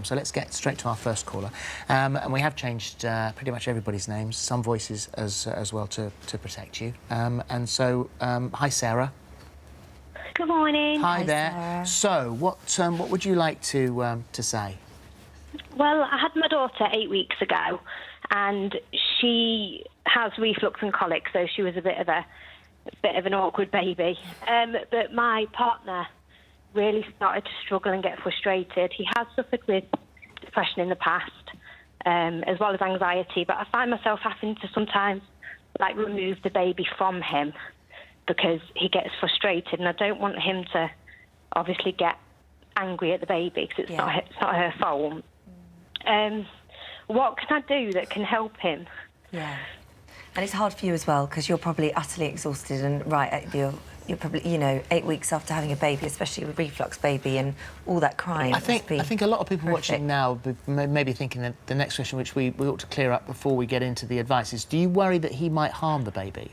So let's get straight to our first caller. And we have changed pretty much everybody's names, some voices as well to protect you. Hi, Sarah. Good morning. Hi there. Sarah. So, what would you like to say? Well, I had my daughter 8 weeks ago, and she has reflux and colic, so she was a bit of an awkward baby. But my partner really started to struggle and get frustrated. He has suffered with depression in the past, as well as anxiety, but I find myself having to sometimes remove the baby from him because he gets frustrated, and I don't want him to obviously get angry at the baby because it's not her fault. What can I do that can help him? Yeah, and it's hard for you as well because you're probably utterly exhausted and you're probably 8 weeks after having a baby, especially with reflux baby and all that crying. I think a lot of people horrific. watching now may be thinking that the next question, which we ought to clear up before we get into the advice, is: do you worry that he might harm the baby?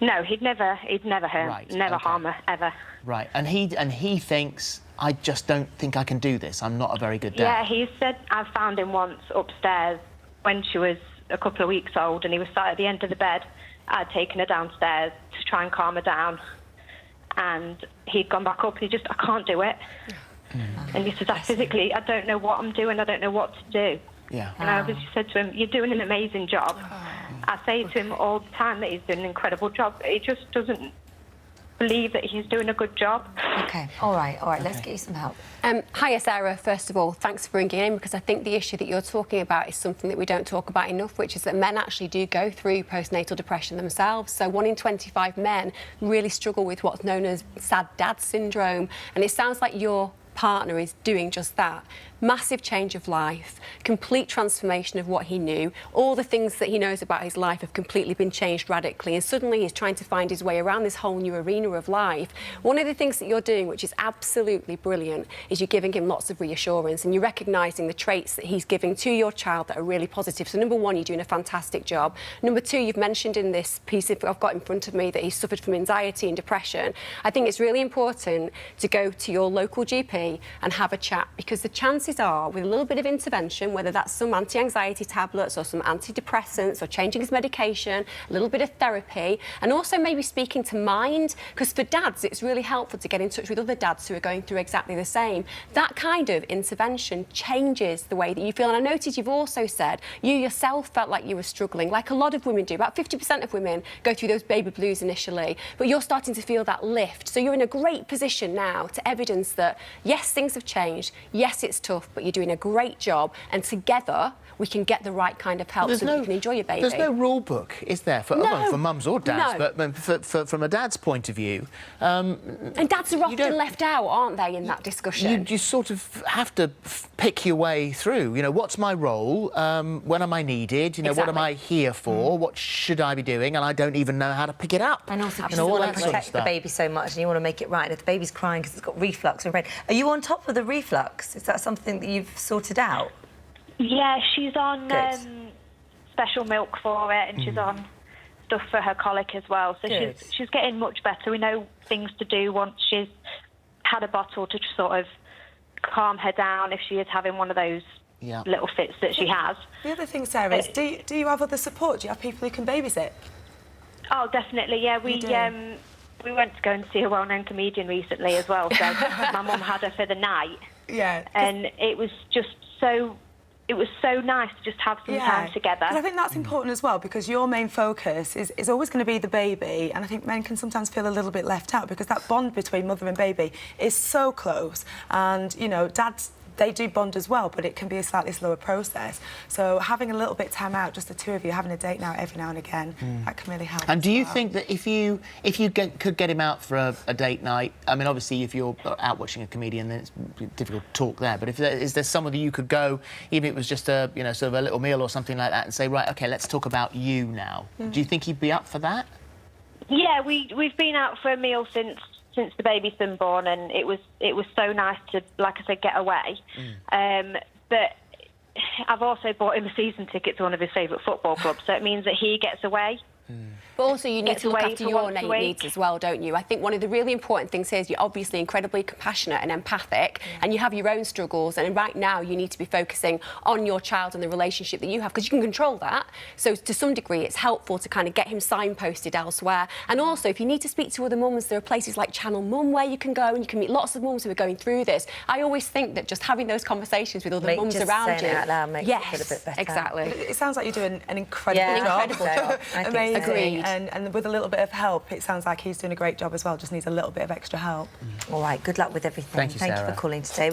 No, he'd never hurt, harm her ever. Right, and he thinks, I just don't think I can do this. I'm not a very good dad. Yeah, he said I found him once upstairs when she was a couple of weeks old, and he was sat at the end of the bed. I'd taken her downstairs to try and calm her down, and he'd gone back up, and I can't do it. And he says, I don't know what I'm doing, I don't know what to do. Yeah. And I obviously said to him, you're doing an amazing job. I say to him all the time that he's doing an incredible job. He just doesn't believe that he's doing a good job. OK, all right, let's get you some help. Hiya, Sarah. First of all, thanks for bringing in, because I think the issue that you're talking about is something that we don't talk about enough, which is that men actually do go through postnatal depression themselves. So 1 in 25 men really struggle with what's known as sad dad syndrome, and it sounds like your partner is doing just that. Massive change of life, complete transformation of what he knew. All the things that he knows about his life have completely been changed radically, and suddenly he's trying to find his way around this whole new arena of life. One of the things that you're doing, which is absolutely brilliant, is you're giving him lots of reassurance, and you're recognising the traits that he's giving to your child that are really positive. So number one, you're doing a fantastic job. Number two, you've mentioned in this piece I've got in front of me that he's suffered from anxiety and depression. I think it's really important to go to your local GP and have a chat, because the chances are, with a little bit of intervention, whether that's some anti-anxiety tablets or some antidepressants or changing his medication, a little bit of therapy, and also maybe speaking to Mind, because for dads it's really helpful to get in touch with other dads who are going through exactly the same. That kind of intervention changes the way that you feel. And I noticed you've also said you yourself felt like you were struggling, like a lot of women do. About 50% of women go through those baby blues initially, but you're starting to feel that lift. So you're in a great position now to evidence that, yes, things have changed, yes, it's tough, but you're doing a great job, and together we can get the right kind of help so that you can enjoy your baby. There's no rule book, is there, for mums or dads? No. But from a dad's point of view, and dads are often left out, aren't they, in that discussion? You sort of have to pick your way through. What's my role? When am I needed? What am I here for? What should I be doing? And I don't even know how to pick it up. And also, you want to protect the baby so much, and you want to make it right. And if the baby's crying because it's got reflux or pain, are you on top of the reflux? Is that something that you've sorted out? Yeah, she's on special milk for it, and she's on stuff for her colic as well. So she's getting much better. We know things to do once she's had a bottle to sort of calm her down if she is having one of those little fits that she has. The other thing, Sarah, is do you have other support? Do you have people who can babysit? Oh, definitely, yeah. We went to go and see a well-known comedian recently as well, so my mum had her for the night. Yeah. And it was so nice to just have some time together. I think that's important as well, because your main focus is always going to be the baby, and I think men can sometimes feel a little bit left out because that bond between mother and baby is so close, and, dads, they do bond as well, but it can be a slightly slower process. So having a little bit of time out, just the two of you, having a date now every now and again, that can really help. And do you think that if you could get him out for a date night, I mean, obviously, if you're out watching a comedian, then it's difficult to talk there. But is there somewhere that you could go, even if it was just a sort of a little meal or something like that, and say, right, OK, let's talk about you now? Do you think he'd be up for that? Yeah, we've been out for a meal since the baby's been born, and it was so nice to, like I said, get away. But I've also bought him a season ticket to one of his favourite football clubs, so it means that he gets away. But also you need Gets to look away after for your once a innate week. needs as well, don't you? I think one of the really important things here is you're obviously incredibly compassionate and empathic, and you have your own struggles, and right now you need to be focusing on your child and the relationship that you have, because you can control that. So to some degree it's helpful to kind of get him signposted elsewhere. And also, if you need to speak to other mums, there are places like Channel Mum where you can go and you can meet lots of mums who are going through this. I always think that just having those conversations with other mums around you, saying it out loud makes yes, it feel a bit better. exactly. It sounds like you're doing an incredible job. I think Amazing. so. Agreed. And with a little bit of help, it sounds like he's doing a great job as well. Just needs a little bit of extra help. All right, good luck with everything. Thank you, Thank you Sarah. for calling today.